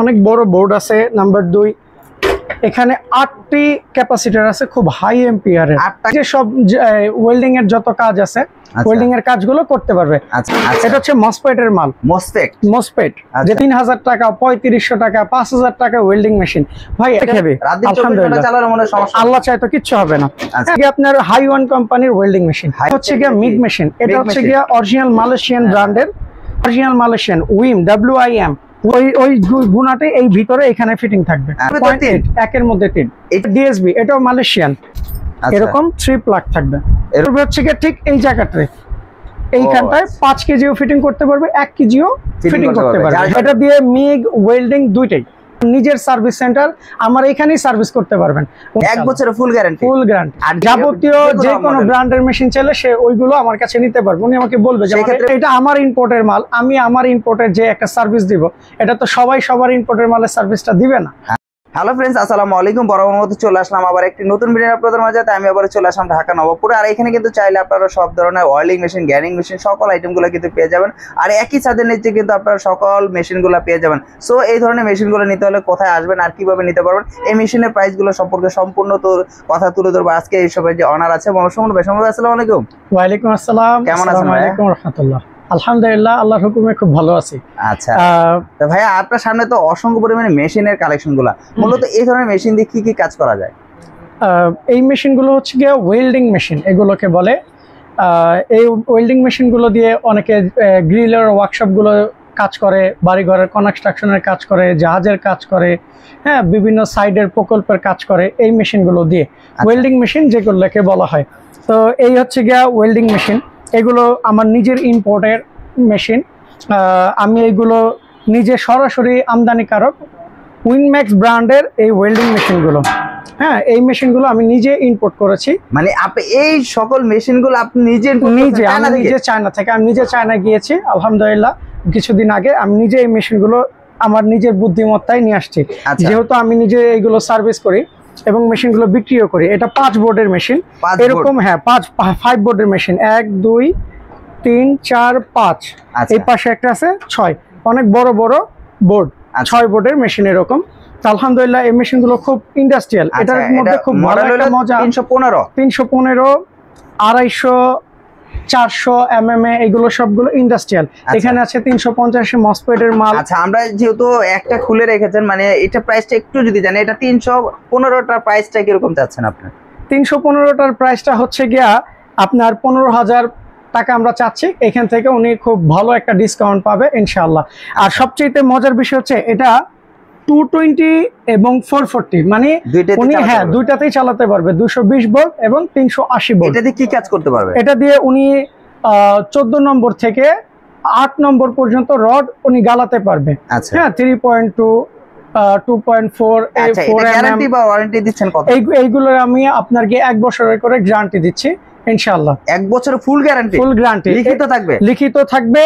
অনেক বড় বোর্ড আছে। নাম্বার 2, এখানে 8টি ক্যাপাসিটর আছে, খুব হাই এম্পিয়ারের। যে সব ওয়েল্ডিং এর যত কাজ আছে, ওয়েল্ডিং এর কাজগুলো করতে পারবে। এটা হচ্ছে মসফেটের মাল। মসফেট যে 3000 টাকা, 3500 টাকা, 5000 টাকা ওয়েল্ডিং মেশিন ভাই দেখাবে। আলহামদুলিল্লাহ, আল্লাহ চায় তো কিচ্ছু হবে না। আপনার হাই ওয়ান কোম্পানির ওয়েল্ডিং মেশিন হচ্ছে গিয়া মিগ মেশিন। এটা হচ্ছে গিয়া অরিজিনাল মালয়েশিয়ান ব্র্যান্ডের, অরিজিনাল মালয়েশিয়ান উইম WIM। ওই গুণাতে এই ভিতরে এখানে ফিটিং থাকবে। 1 এর মধ্যে 3। এটা DSB, এটাও মালয়েশিয়ান। এরকম 3 প্লাগ থাকবে। এর হচ্ছে গিয়ে ঠিক এই জায়গাটায়, এইখানটায় 5 কেজিও ফিটিং করতে পারবে, 1 কেজিও ফিটিং করতে পারবে। এটা দিয়ে মিগ ওয়েল্ডিং দুইটাই। নিজের সার্ভিস সেন্টার, আমার এখানেই সার্ভিস করতে পারবেন। 1 বছরের ফুল গ্যারান্টি। আর যাবতীয় যে কোনো ব্র্যান্ডের মেশিন চাইলে সে ওইগুলো আমার কাছে নিতে পারবে। উনি আমাকে বলবে যে এটা আমার ইম্পোর্টের মাল, আমি আমার ইম্পোর্টের যে একটা সার্ভিস দিব, এটা তো সবাই সবার ইম্পোর্টের মালের সার্ভিসটা দিবে না। হ্যালো ফ্রেন্ডস, আসসালামু আলাইকুম। বরাবর মতো চলে আসলাম আবার একটি নতুন ভিডিও আপনাদের মাঝে। আমি আবার চলে আসলাম ঢাকা নবাবপুরে। আর এখানে কিন্তু চাইলে আপনারা সব ধরনের ওয়েল্ডিং মেশিন, গ্যারিং মেশিন, সকল আইটেমগুলো কিন্তু পেয়ে যাবেন। আর একই ছাদের নিচে কিন্তু আপনারা সকল মেশিনগুলো পেয়ে যাবেন। সো এই ধরনের মেশিনগুলো নিতে হলে কোথায় আসবেন আর কিভাবে নিতে পারবেন, এই মেশিনের প্রাইসগুলো সম্পর্কে সম্পূর্ণ তো কথা তুলে ধরবো আজকে এই সবাই যে অনার আছে মোহাম্মদ ভাই। আসসালামু আলাইকুম। ওয়ালাইকুম আসসালাম। কেমন আছেন? ওয়ালাইকুম রাহমাতুল্লাহ। আলহামদুলিল্লাহ, আল্লাহর হুকুমে খুব ভালো আছি। আচ্ছা তো ভাইয়া, আপনার সামনে তো অসংখ্য পরিমাণে মেশিনের কালেকশনগুলো, মূলত এই ধরনের মেশিন দিয়ে কি কি কাজ করা যায়? এই মেশিনগুলো হচ্ছে গিয়ে ওয়েল্ডিং মেশিন এগুলোকে বলে। এই ওয়েল্ডিং মেশিনগুলো দিয়ে অনেকে গ্রিলের ওয়ার্কশপগুলো কাজ করে, বাড়িঘরের কনস্ট্রাকশনের কাজ করে, জাহাজের কাজ করে, হ্যাঁ, বিভিন্ন সাইডের প্রকল্পের কাজ করে এই মেশিনগুলো দিয়ে। ওয়েল্ডিং মেশিন যেগুলোকে বলা হয়। তো এই হচ্ছে গিয়া ওয়েল্ডিং মেশিন। এগুলো আমার নিজের ইম্পোর্টের মেশিন। আমি এইগুলো নিজে সরাসরি আমদানিকারক উইনম্যাক্স ব্র্যান্ডের এই ওয়েল্ডিং মেশিনগুলো, হ্যাঁ, এই মেশিনগুলো আমি নিজে ইম্পোর্ট করেছি। মানে আপনি এই সকল মেশিনগুলো আপনি নিজে চায়না থেকে, আমি নিজে চায়না গিয়েছি আলহামদুলিল্লাহ কিছুদিন আগে। আমি নিজে এই মেশিনগুলো আমার নিজের বুদ্ধিমত্তায় নিয়ে আসছি। যেহেতু আমি নিজে এইগুলো সার্ভিস করি এবং মেশিনগুলো বিক্রিও করি। এটা 5 বোর্ডের মেশিন এরকম, হ্যাঁ 5 বোর্ডের মেশিন, 1 2 3 4 5। এই পাশে একটা আছে 6। অনেক বড় বড় বোর্ড, 6 বোর্ডের মেশিন এরকম। আলহামদুলিল্লাহ এই মেশিনগুলো খুব ইন্ডাস্ট্রিয়াল। এটার মধ্যে খুব ভালো একটা মজা, 315 250 400 mm এগুলো সবগুলো ইন্ডাস্ট্রিয়াল। এখানে আছে 350 মসফেটের মাল। আচ্ছা, আমরা যেহেতু একটা খুলে রেখেছেন, মানে এটা প্রাইসটা একটু যদি জানি, এটা 315টার প্রাইসটা কিরকম চাচ্ছেন আপনি? 315টার প্রাইসটা হচ্ছে গিয়া আপনার 15,000 টাকা আমরা চাচ্ছি। এখান থেকে উনি খুব ভালো একটা ডিসকাউন্ট পাবে ইনশাআল্লাহ। আর সবচেয়ে মজার বিষয় হচ্ছে এটা 220 এবং 440, মানে উনি হ্যাঁ দুইটাতেই চালাতে পারবে। 220 ভোল্ট এবং 380 ভোল্ট। এটা দিয়ে কি কাজ করতে পারবে? এটা দিয়ে উনি 14 নম্বর থেকে 8 নম্বর পর্যন্ত রড উনি গালাতে পারবে। হ্যাঁ, 3.2 2.4 গ্যারান্টি বা ওয়ারেন্টি দিচ্ছেন কত? এইগুলো আমি আপনাকে 1 বছরের করে গ্যারান্টি দিচ্ছি ইনশাআল্লাহ। 1 বছরের ফুল গ্যারান্টি? ফুল গ্যারান্টি লিখিত থাকবে।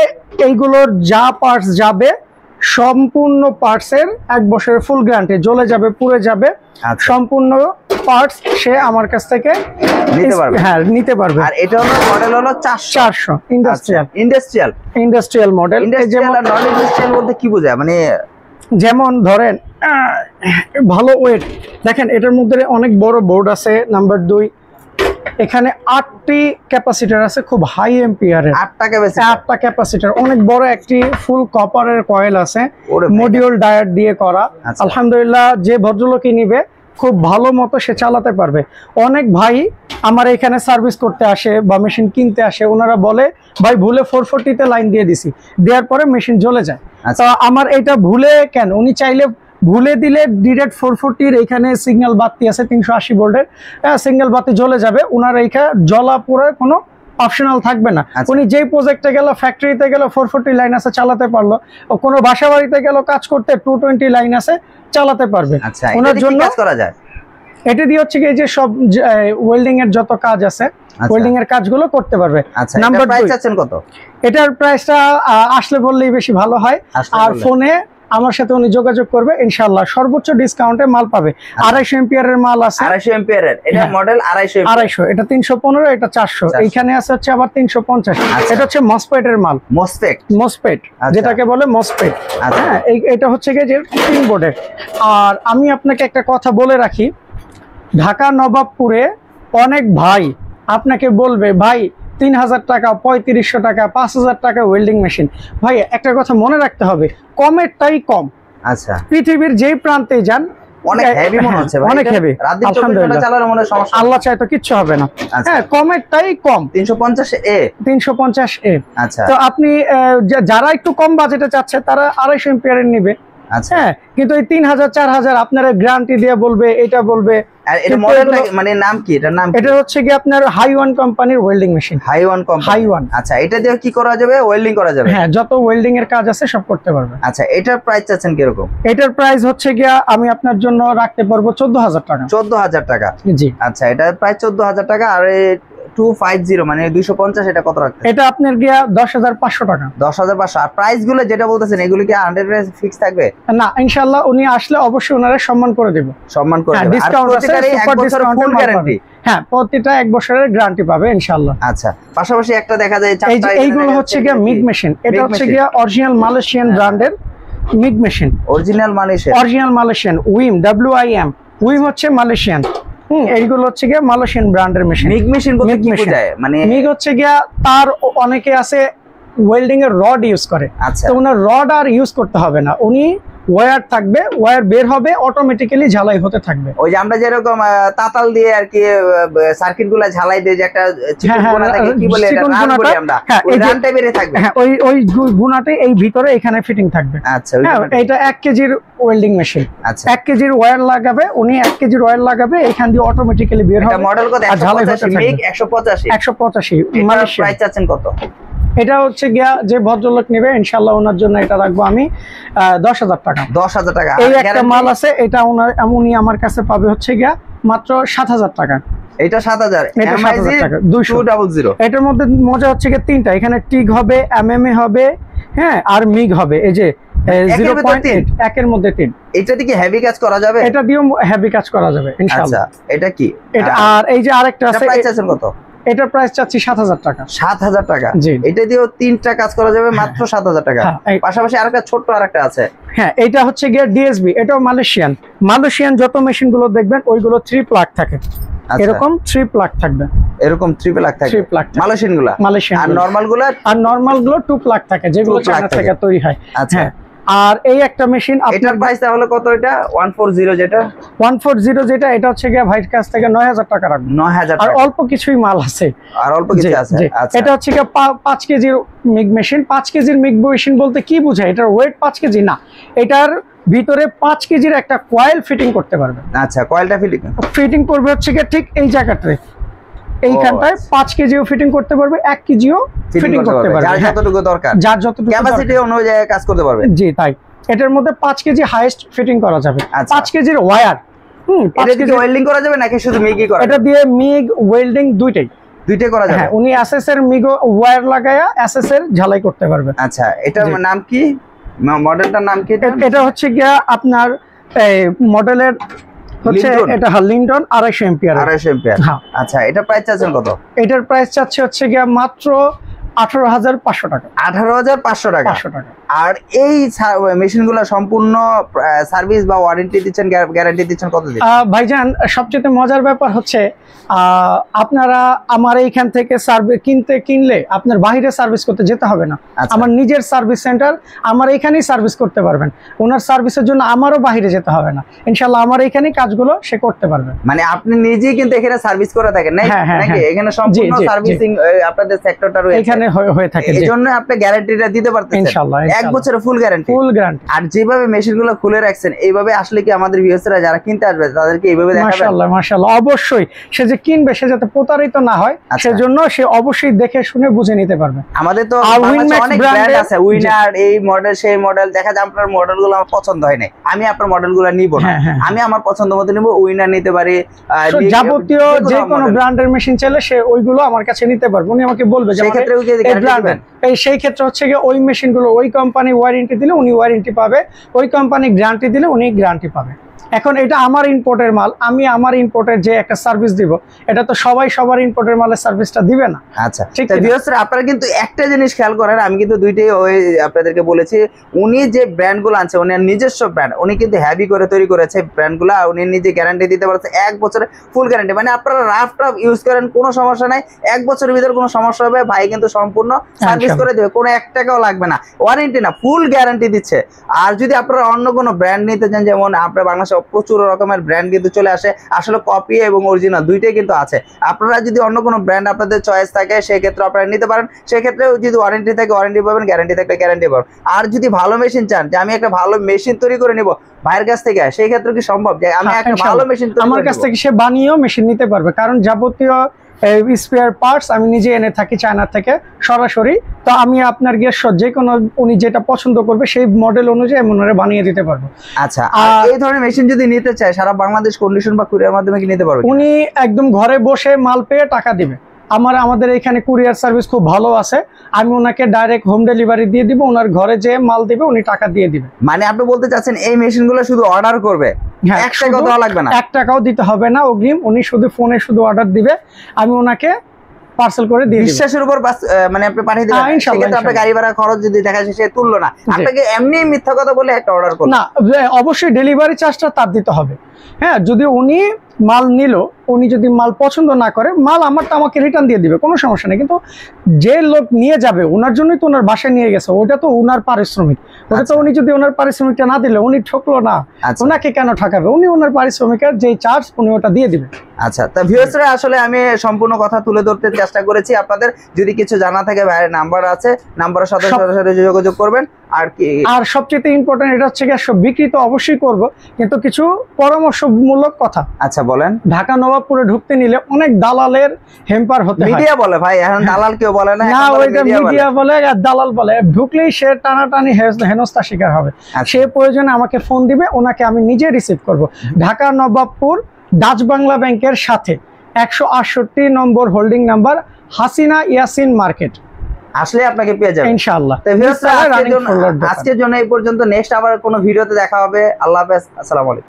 এইগুলোর যা পার্টস যাবে সম্পূর্ণ পার্টসের 1 বছরের ফুল গ্যারান্টি। জ্বলে যাবে, পুড়ে যাবে, সম্পূর্ণ পার্টস সে আমার কাছ থেকে নিতে পারবে। আর এটা হলো মডেল হলো 400 ইন্ডাস্ট্রিয়াল মডেল। যেমন নন ইন্ডাস্ট্রিয়াল বলতে কি বোঝায়? মানে যেমন ধরেন ভালো ওয়েট, দেখেন এটার মধ্যে অনেক বড় বোর্ড আছে। নাম্বার 2, এখানে 8টি ক্যাপাসিটর আছে, খুব হাই এম্পিয়ারের। 8টা ক্যাপাসিটর, অনেক বড় একটি ফুল কপারের কয়েল আছে, মডিউল ডায়োড দিয়ে করা। আলহামদুলিল্লাহ যে ভদ্রলোকই নিবে খুব ভালো মতো সে চালাতে পারবে। অনেক ভাই আমার এখানে সার্ভিস করতে আসে বা মেশিন কিনতে আসে, ওনারা বলে ভাই ভুলে 440-তে লাইন দিয়ে দিছি, দেওয়ার পরে মেশিন জ্বলে যায়। তো আমার এটা ভুলে কেন, উনি চাইলে ভুলে দিলে ডিরেক্ট 440-র এখানে সিগন্যাল বাতি আছে 380 ভোল্টের, সিগন্যাল বাতি জ্বলে যাবে। ওনার এইখানে জ্বলা পোড়ার কোনো অপশনাল থাকবে না। উনি যেই প্রজেক্টে গেল, ফ্যাক্টরিতে গেল, 440 লাইন আছে চালাতে পারলো। কোনো বাসা বাড়িতে গেল কাজ করতে, 220 লাইন আছে চালাতে পারবে। ওনার জন্য করা যায়। এটা দিয়ে হচ্ছে কি যে সব ওয়েল্ডিং এর যত কাজ আছে, ওয়েল্ডিং এর কাজগুলো করতে পারবে। নাম্বার 2 কত? এটার প্রাইসটা আসলে বললেই বেশি ভালো হয়। আর ফোনে আমার সাথে উনি যোগাযোগ করবে, ইনশাআল্লাহ সর্বোচ্চ ডিসকাউন্টে মাল পাবে। 250 এম্পিয়ারের মাল আছে, 250 এম্পিয়ারের, এটা মডেল 250, এটা 315, এটা 400, এইখানে আছে হচ্ছে আবার 350। এটা হচ্ছে মসফেটের মাল, মসফেট যেটাকে বলে মসফেট। হ্যাঁ, এটা হচ্ছে গিয়ে যে 3 বোর্ডের। আর আমি আপনাকে একটা কথা বলে রাখি, ঢাকা নবাবপুরে অনেক ভাই আপনাকে বলবে ভাই 3000 টাকা, 3500 টাকা, 5000 টাকা ওয়েল্ডিং মেশিন। ভাই একটা কথা মনে রাখতে হবে, কমেরটাই কম। আচ্ছা, পৃথিবীর যেই প্রান্তে যান অনেক হেভি মনে হচ্ছে ভাই, অনেক হেভি। আলহামদুলিল্লাহ, চালানোর মনে সমস্যা, আল্লাহ চায় তো কিচ্ছু হবে না। হ্যাঁ, কমেরটাই কম, 350 এ। আচ্ছা, তো আপনি যারা একটু কম বাজেটে চাচ্ছে তারা 250 এম্পিয়ারের নেবে। আচ্ছা, হ্যাঁ, কিন্তু এই 3000 4000 আপনারা গ্যারান্টি দিয়ে বলবে, এটা বলবে। আর এটা মডেলটা মানে নাম কি, এটার নাম? এটা হচ্ছে কি আপনার হাইওয়ান কোম্পানির ওয়েল্ডিং মেশিন। হাইওয়ান। আচ্ছা, এটা দিয়ে কি করা যাবে? ওয়েল্ডিং করা যাবে? হ্যাঁ, যত ওয়েল্ডিং এর কাজ আছে সব করতে পারবে। আচ্ছা, এটার প্রাইস চাচ্ছেন কি রকম? এটার প্রাইস হচ্ছে গিয়া আমি আপনার জন্য রাখতে পারবো 14000 টাকা। 14000 টাকা? জি। আচ্ছা, এটার প্রাইস 14000 টাকা। আর 250 মানে 250, এটা কত রাখতে? এটা আপনার গিয়া 10500 টাকা। 10500। আর প্রাইস গুলো যেটা বলতেছেন এগুলো কি 100% ফিক্স থাকবে? না, ইনশাআল্লাহ উনি আসলে অবশ্যই ওনারা সম্মান করে দেব। সম্মান করে দেব। আর প্রতিটারই 1 বছরের ফুল গ্যারান্টি? হ্যাঁ, প্রতিটা 1 বছরের গ্যারান্টি পাবে ইনশাআল্লাহ। আচ্ছা, পাশাপাশি একটা দেখা যায় এইগুলো হচ্ছে গিয়া মিগ মেশিন। এটা হচ্ছে গিয়া অরিজিনাল মালয়েশিয়ান ব্র্যান্ডের MiG machine. Original Malaysian Wim, WIM। Wim হচ্ছে মালয়েশিয়ান। এইগুলো হচ্ছে গিয়া মালয়েশিয়ান ব্র্যান্ডের মেশিন। মিগ মেশিন বলতে কি বোঝায়? মানে মিগ হচ্ছে গিয়া তার অনেকে আছে ওয়েল্ডিং এর রড ইউজ করে। আচ্ছা, তো ওনার রড আর ইউজ করতে হবে না, উনি ওয়্যার থাকবে, ওয়্যার বের হবে, অটোমেটিক্যালি ঝালাই হতে থাকবে। ওই যে আমরা যেরকম তাতাল দিয়ে আর কি সার্কিট গুলা ঝালাই দিয়ে যে একটা চিকন গুণা থাকে, কি বলে এটা, রান বলি আমরা, ওই রানটা বেরে থাকবে। হ্যাঁ, ওই গুণাতে এই ভিতরে এখানে ফিটিং থাকবে। আচ্ছা, এটা 1 কেজির ওয়েল্ডিং মেশিন। আচ্ছা, 1 কেজির ওয়্যার লাগাবে, উনি 1 কেজির ওয়্যার লাগাবে, এখান দিয়ে অটোমেটিক্যালি বের হবে। এটা মডেল কত? 185, মিগ 185। মালয়েশিয়া। প্রাইস চাচ্ছেন কত? এটা হচ্ছে গিয়া যে ভদ্রলোক নেবে ইনশাআল্লাহ ওনার জন্য এটা রাখবো আমি 10000 টাকা। 10000 টাকা। এই একটা মাল আছে, এটা উনি আমার কাছে পাবে হচ্ছে গিয়া মাত্র 7000 টাকা। এটা 7000, MIG 200। এটার মধ্যে মজা হচ্ছে গিয়া 3টা, এখানে টিগ হবে, MMA হবে, হ্যাঁ, আর মিগ হবে। এই যে 0.8 একের মধ্যে 3। এটা দিয়ে হেভি কাজ করা যাবে? এটা দিয়েও হেভি কাজ করা যাবে ইনশাআল্লাহ। আচ্ছা, এটা কি? এটা আর এই যে আরেকটা আছে, প্রাইস আছেন কত? এটার প্রাইস চাচ্ছি 7000 টাকা। 7000 টাকা? জি। এটা দিয়েও 3টা কাজ করা যাবে মাত্র 7000 টাকা। পাশাপাশি আরেকটা ছোট আরেকটা আছে। হ্যাঁ, এটা হচ্ছে গিয়ে DSB, এটাও মালয়েশিয়ান যত মেশিন গুলো দেখবেন ওইগুলো 3 প্লাগ থাকে। এরকম 3 প্লাগ থাকবে, এরকম 3 প্লাগ থাকে মালয়েশিয়ান গুলা। আর নরমাল গুলো 2 প্লাগ থাকে, যেগুলো চায়না থেকে তৈরি হয়। আচ্ছা, আর এই একটা মেশিন এটার প্রাইস তাহলে কত? এটা 140 যেটা 140 যেটা, এটা হচ্ছে গিয়ে ভাইয়ের কাছ থেকে 9000 টাকা রাখবো। 9000 আর অল্প কিছুই মাল আছে, আর অল্প কিছু আছে। আচ্ছা, এটা হচ্ছে গিয়ে 5 কেজির মিগ মেশিন। 5 কেজির মিগ মেশিন বলতে কি বোঝায়? এটার ওয়েট 5 কেজি না, এটার ভিতরে 5 কেজির একটা কয়েল ফিটিং করতে পারবে। আচ্ছা, কয়েলটা ফিটিং করবে হচ্ছে গিয়ে ঠিক এই জায়গাটায়, এইখানটায় 5 কেজিও ফিটিং করতে পারবে, 1 কেজিও ফিটিং করতে পারবে, যার যতটুকু দরকার, যার যতটুকু ক্যাপাসিটি অনুযায়ী কাজ করতে পারবে। জি তাই। এটার মধ্যে 5 কেজি হাইয়েস্ট ফিটিং করা যাবে। 5 কেজির ওয়্যার। এটা দিয়ে ওয়েল্ডিং করা যাবে নাকি শুধু মিগই করা? এটা দিয়ে মিগ ওয়েল্ডিং দুইটাই করা যাবে। হ্যাঁ, উনি এসএস এর মিগ ওয়্যার লাগায়া এসএস এর ঝালাই করতে পারবে। আচ্ছা, এটার নাম কি? মডেলটার নাম কি? এটা হচ্ছে গিয়া আপনার মডেলের হচ্ছে এটা লিন্টন 250 এম্পিয়ার। 250 এম্পিয়ার। আচ্ছা, এটা প্রাইস চাচ্ছেন কত? এটার প্রাইস চাচ্ছে হচ্ছে গিয়া মাত্র 18500 টাকা। 18500 টাকা। আর এই মেশিনগুলো সম্পূর্ণ সার্ভিস বা ওয়ারেন্টি দিচ্ছেন, গ্যারান্টি দিচ্ছেন কতদিন? ভাইজান, সবচেয়ে মজার ব্যাপার হচ্ছে আপনারা আমার এইখান থেকে কিনলে আপনার বাইরে সার্ভিস করতে যেতে হবে না। আমার নিজের সার্ভিস সেন্টার, আমার এখানেই সার্ভিস করতে পারবেন। ওনার সার্ভিসের জন্য আমারও বাইরে যেতে হবে না, ইনশাআল্লাহ আমার এখানেই কাজগুলো সে করতে পারবে। মানে আপনি নিজেই কিন্তু এখানে সার্ভিস করে থাকেন নাকি? এখানে সম্পূর্ণ সার্ভিসিং আপনাদের সেক্টরটা রয়েছে, এখানে হয়ে থাকে। এজন্য আপনি গ্যারান্টিটা দিতে পারতেছেন ইনশাআল্লাহ। 1 বছরের ফুল গ্যারান্টি। আর যেভাবে মেশিনগুলো খুলে রাখছেন, এইভাবে আসলে কি আমাদের ভিউয়ার্সরা যারা কিনতে আসবে তাদেরকে এইভাবে দেখাবেন? মাশাআল্লাহ, মাশাআল্লাহ। অবশ্যই সে যে কিনবে সে যাতে প্রতারিত না হয়, সেজন্য সে অবশ্যই দেখে শুনে বুঝে নিতে পারবে। আমাদের তো অনেক ব্র্যান্ড আছে, উইনার, এই মডেল সেই মডেল। দেখা যায় আপনার মডেলগুলো আমার পছন্দ হয় না, আমি আপনার মডেলগুলো নিব না, আমি আমার পছন্দ মতো নিব। উইনার নিতে পারি, যাবতীয় যে কোনো ব্র্যান্ডের মেশিন চাইলে সে ওইগুলো আমার কাছে নিতে পারবে। উনি আমাকে বলবে যে সেই ক্ষেত্রে হচ্ছে গিয়ে ওই মেশিনগুলো ওই কোম্পানি ওয়ারেন্টি দিলে উনি ওয়ারেন্টি পাবে, ওই কোম্পানি গ্যারান্টি দিলে উনি গ্যারান্টি পাবে। এখন এটা আমার ইম্পোর্টের মাল, আমি আমার ইম্পোর্টের যে একটা সার্ভিস দিব, এটা তো সবাই সবার ইম্পোর্টের মালের সার্ভিসটা দিবে না। আচ্ছা, ঠিক আছে ভিউয়ার্স, আপনারা কিন্তু একটা জিনিস খেয়াল করেন, আমি কিন্তু দুইটাই ওই আপনাদেরকে বলেছি, উনি যে ব্র্যান্ডগুলো আনছে উনি নিজস্ব ব্র্যান্ড, উনি কিন্তু হেভি করে তৈরি করেছে ব্র্যান্ডগুলো, উনি নিজে গ্যারান্টি দিতে পারছে 1 বছরের ফুল গ্যারান্টি। মানে আপনারা রাফ ইউজ করেন কোনো সমস্যা নাই, 1 বছরের ভিতরে কোনো সমস্যা হবে ভাই কিন্তু সম্পূর্ণ সার্ভিস করে দেবে, কোনো 1 টাকাও লাগবে না, ওয়ারেন্টি না ফুল গ্যারান্টি দিচ্ছে। আর যদি আপনারা অন্য কোনো ব্র্যান্ড নিতে চান, যেমন আপনার বাংলাদেশে প্রচুর রকমের ব্র্যান্ড কিন্তু চলে আসে, আসলে কপি এবং অরিজিনাল দুইটাই কিন্তু আছে। আপনারা যদি অন্য কোনো ব্র্যান্ড আপনাদের চয়েস থাকে সেই ক্ষেত্রে আপনারা নিতে পারেন, সেই ক্ষেত্রে যদি ওয়ারেন্টি থাকে ওয়ারেন্টি পাবেন, গ্যারান্টি থাকলে গ্যারান্টি পাবেন। আর যদি ভালো মেশিন চান যে আমি একটা ভালো মেশিন তৈরি করে নিব ভাইয়ের কাছ থেকে, সেই ক্ষেত্রে কি সম্ভব যে আমি একটা ভালো মেশিন আমার কাছ থেকে সে বানিয়েও মেশিন নিতে পারবে? কারণ যাবতীয় স্পেয়ার পার্টস আমি নিজে এনে থাকি চায়না থেকে সরাসরি, তো আমি আপনার গিয়ে যে কোনো উনি যেটা পছন্দ করবে সেই মডেল অনুযায়ী মনে বানিয়ে দিতে পারবো। আচ্ছা, এই ধরনের মেশিন যদি নিতে চায় সারা বাংলাদেশ কন্ডিশন বা কুরিয়ার মাধ্যমে কি নিতে পারবে? উনি একদম ঘরে বসে মাল পেয়ে টাকা দিবে। আমাদের এখানে কুরিয়ার সার্ভিস খুব ভালো আছে, আমি ওনাকে ডাইরেক্ট হোম ডেলিভারি দিয়ে দিব, ওনার ঘরে যে মাল দিবে উনি টাকা দিয়ে দিবে। মানে আপনি বলতে চাচ্ছেন এই মেশিনগুলো শুধু অর্ডার করবে, 1 টাকাও দেওয়া লাগবে না? 1 টাকাও দিতে হবে না অগ্রিম, উনি শুধু ফোনে শুধু অর্ডার দিবে, আমি ওনাকে পার্সেল করে দিয়ে দিব। বিশ্বাসের উপর মানে আপনি পাঠিয়ে দিবেন, সেক্ষেত্রে আপনার গাড়ি ভাড়া খরচ যদি দেখা যায় সে তুললো না, আপনাকে এমনি মিথ্যা কথা বলে একটা অর্ডার করলো না, অবশ্যই ডেলিভারি চার্জটা তার দিতে হবে। হ্যাঁ, যদি উনি মাল নিল, উনি যদি মাল পছন্দ না করে মাল আমারটা আমাকে রিটার্ন দিয়ে দিবে, কোনো সমস্যা নেই। কিন্তু যে লোক নিয়ে যাবে ওনার জন্যই তো ওনার বাসায় নিয়ে গেছে, ওটা তো ওনার পারিশ্রমিক, ওটা তো উনি যদি ওনার পারিশ্রমিকটা না দিলে উনি ঠকলো না, ওনাকে কেন ঠকাবে? উনি ওনার পারিশ্রমিকের যে চার্জ উনি ওটা দিয়ে দিবে। আচ্ছা, তা ভিউয়ার্সরা আসলে আমি সম্পূর্ণ কথা তুলে ধরতে চেষ্টা করেছি, আপনাদের যদি কিছু জানা থাকে ভাইয়ের নাম্বার আছে, নাম্বারের সাথে সরাসরি যোগাযোগ করবেন। আর কি, আর সবচেয়ে ইম্পর্টেন্ট এটা হচ্ছে সব বিক্রি তো অবশ্যই করব, কিন্তু কিছু পরামর্শমূলক কথা। আচ্ছা বলেন। ঢাকা নবাবপুরে ঢুকতে নিলে অনেক দালালের হেম্পার হতে হয়। মিডিয়া বলে ভাই, এখন দালাল কেউ বলে না, না ওইটা মিডিয়া বলে আর দালাল বলে, ঢুকলেই সে টানাটানি হেনস্থার শিকার হবে। সে প্রয়োজনে আমাকে ফোন দিবে, ওনাকে আমি নিজে রিসিভ করব। ঢাকা নবাবপুর ডাচ বাংলা ব্যাংকের সাথে 168 নম্বর holding number, Hasina Yasin market, আসলে আপনাকে পেয়ে যাবেন ইনশাআল্লাহ। তো ভিউয়ার্স আজকের জন্য এই পর্যন্ত, নেক্সট আবার কোনো ভিডিওতে দেখা হবে। আল্লাহ হাফেজ, আসসালামু আলাইকুম।